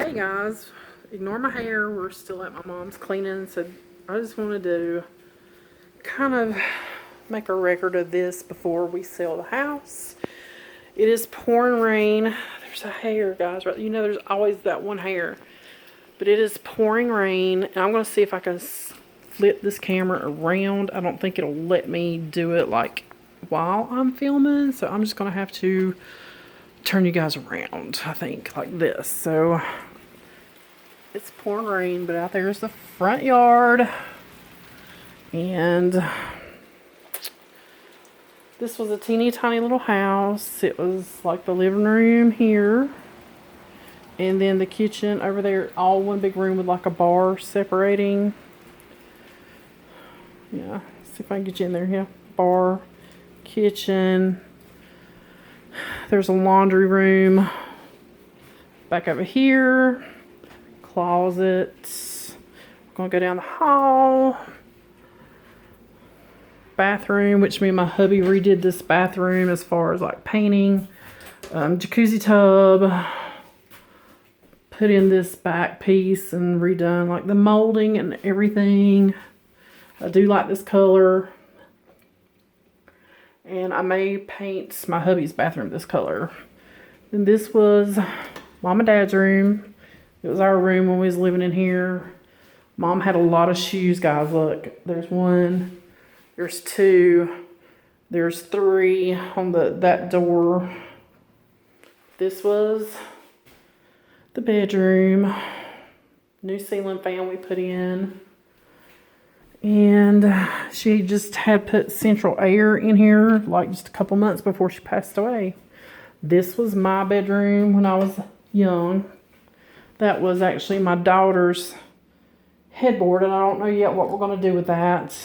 Hey guys, ignore my hair. We're still at my mom's cleaning, so I just wanted to kind of make a record of this before we sell the house. It is pouring rain. There's a hair, guys, right? You know there's always that one hair. But it is pouring rain, and I'm going to see if I can flip this camera around. I don't think it'll let me do it like while I'm filming, so I'm just going to have to turn you guys around, I think, like this. So it's pouring rain, but out there's the front yard, and this was a teeny tiny little house. It was like the living room here, and then the kitchen over there, all one big room with like a bar separating. Yeah, see if I can get you in there. Yeah, bar, kitchen. There's a laundry room back over here. Closet. I'm gonna go down the hall. Bathroom, which me and my hubby redid this bathroom as far as like painting. Jacuzzi tub. Put in this back piece and redone like the molding and everything. I do like this color. And I may paint my hubby's bathroom this color. And this was Mom and Dad's room. It was our room when we was living in here. Mom had a lot of shoes, guys. Look, there's one, there's two, there's three on that door. This was the bedroom. New ceiling fan we put in. And she just had put central air in here like just a couple months before she passed away. This was my bedroom when I was young. That was actually my daughter's headboard, and I don't know yet what we're going to do with that.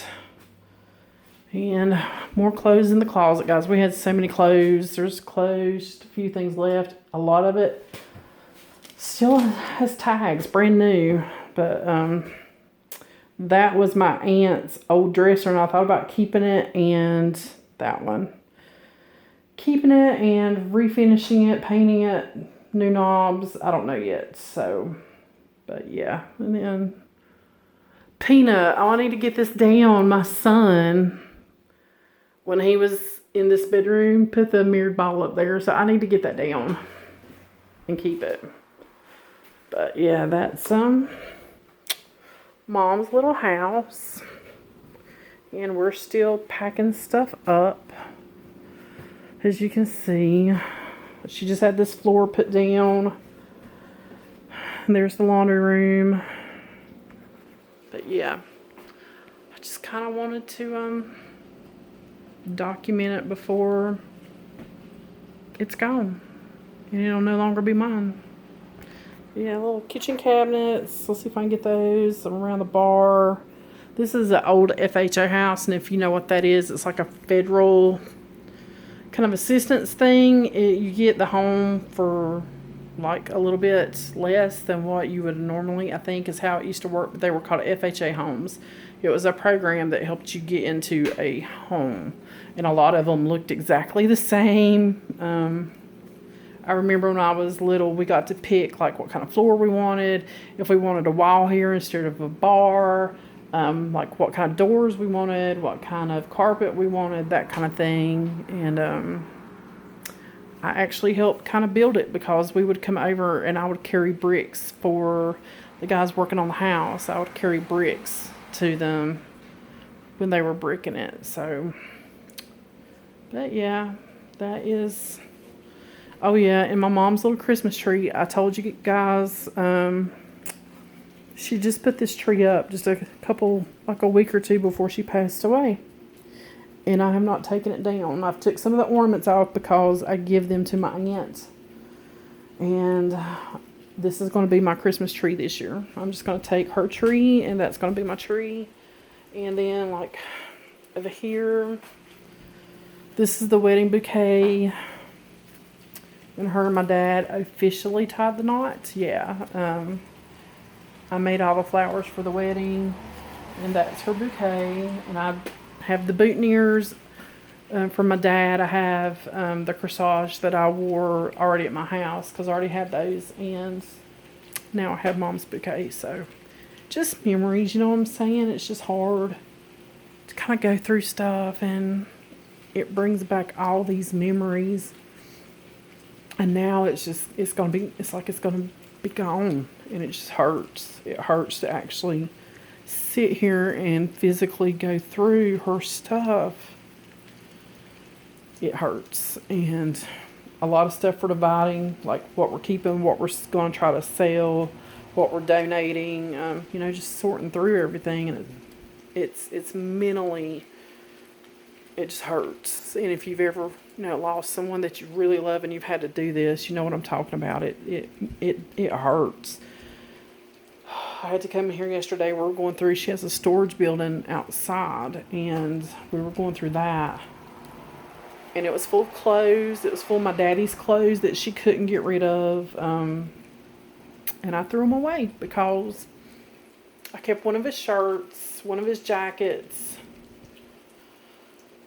And more clothes in the closet, guys. We had so many clothes. There's clothes, just a few things left. A lot of it still has tags, brand new. But that was my aunt's old dresser, and I thought about keeping it, and that one. Keeping it and refinishing it, painting it, new knobs. I don't know yet, so, but yeah. And then Peanut, oh, I need to get this down. My son, when he was in this bedroom, put the mirrored bottle up there, so I need to get that down and keep it. But yeah, that's Mom's little house, and we're still packing stuff up, as you can see. She just had this floor put down, and there's the laundry room. But yeah, I just kind of wanted to document it before it's gone, and it'll no longer be mine. Yeah, little kitchen cabinets. Let's see if I can get those around the bar. This is an old FHA house, and if you know what that is, it's like a federal kind of assistance thing. You get the home for like a little bit less than what you would normally, I think is how it used to work, but they were called FHA homes. It was a program that helped you get into a home, and a lot of them looked exactly the same. I remember when I was little, we got to pick like what kind of floor we wanted, if we wanted a wall here instead of a bar, like what kind of doors we wanted, what kind of carpet we wanted, that kind of thing. And I actually helped kind of build it, because we would come over and I would carry bricks for the guys working on the house. I would carry bricks to them when they were bricking it. So, but yeah, that is... Oh yeah, and my mom's little Christmas tree. I told you guys, she just put this tree up just a week or two before she passed away. And I have not taken it down. I've took some of the ornaments off because I give them to my aunt. And this is going to be my Christmas tree this year. I'm just going to take her tree, and that's going to be my tree. And then like over here, this is the wedding bouquet. And her and my dad officially tied the knot. Yeah. I made all the flowers for the wedding. And that's her bouquet. And I have the boutonnieres from my dad. I have the corsage that I wore already at my house, because I already had those. And now I have Mom's bouquet. So just memories, you know what I'm saying? It's just hard to kind of go through stuff, and it brings back all these memories. And now it's like it's gonna be gone, and it just hurts. It hurts to actually sit here and physically go through her stuff. It hurts. And a lot of stuff we're dividing, like what we're keeping, what we're going to try to sell, what we're donating, just sorting through everything. And it's mentally, it just hurts. And if you've ever, lost someone that you really love and you've had to do this, you know what I'm talking about. It hurts. I had to come in here yesterday. We were going through, she has a storage building outside, and we were going through that. And it was full of clothes. It was full of my daddy's clothes that she couldn't get rid of. And I threw them away because I kept one of his shirts, one of his jackets.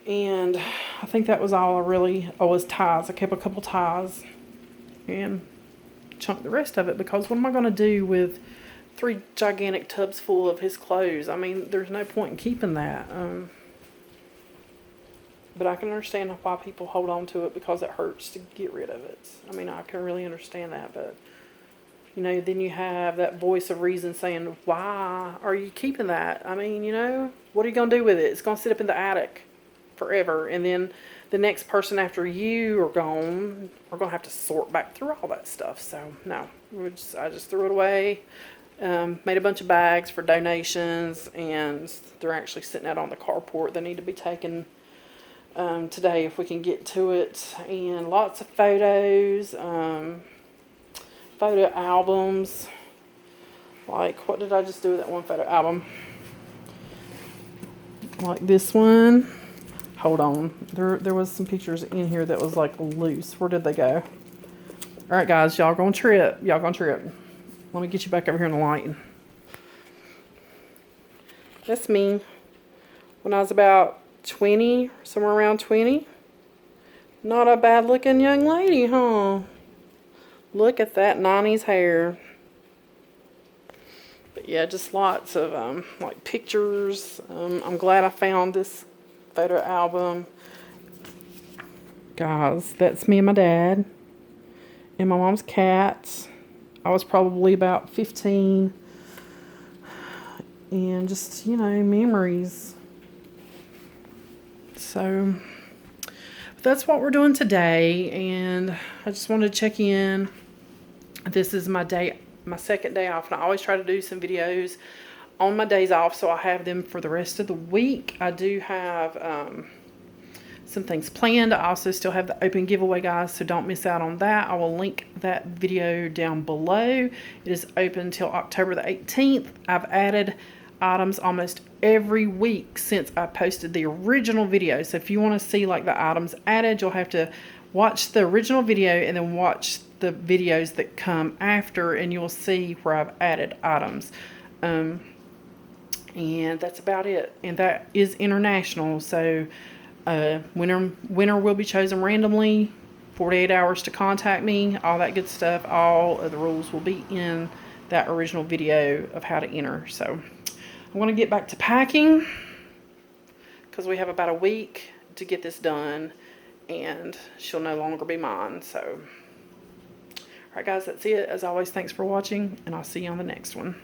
And I think that was all was ties. I kept a couple ties and chunked the rest of it, because what am I going to do with 3 gigantic tubs full of his clothes? I mean, there's no point in keeping that. But I can understand why people hold on to it, because it hurts to get rid of it. I mean, I can really understand that. But, then you have that voice of reason saying, why are you keeping that? I mean, what are you going to do with it? It's going to sit up in the attic forever. And then the next person after you are gone are going to have to sort back through all that stuff. So, no. I just threw it away. Made a bunch of bags for donations. And they're actually sitting out on the carport. They need to be taken today if we can get to it. And lots of photos, photo albums. Like, what did I just do with that one photo album? Like this one. Hold on, there was some pictures in here that was like loose. Where did they go? All right, guys, y'all gonna trip. Let me get you back over here in the light. That's me when I was about 20, somewhere around 20. Not a bad looking young lady, huh? Look at that 90s hair. But yeah, just lots of like pictures. I'm glad I found this photo album. Guys, that's me and my dad and my mom's cats. I was probably about 15. And just, memories. So that's what we're doing today, and I just wanted to check in. This is my second day off, and I always try to do some videos on my days off, so I have them for the rest of the week. I do have some things planned. I also still have the open giveaway, guys, so don't miss out on that. I will link that video down below. It is open till October the 18th. I've added items almost every week since I posted the original video. So if you want to see like the items added, you'll have to watch the original video and then watch the videos that come after, and you'll see where I've added items. And that's about it. And that is international. So winner will be chosen randomly. 48 hours to contact me. All that good stuff. All of the rules will be in that original video of how to enter. So I'm going to get back to packing, because we have about a week to get this done, and she'll no longer be mine. So, alright guys, that's it. As always, thanks for watching, and I'll see you on the next one.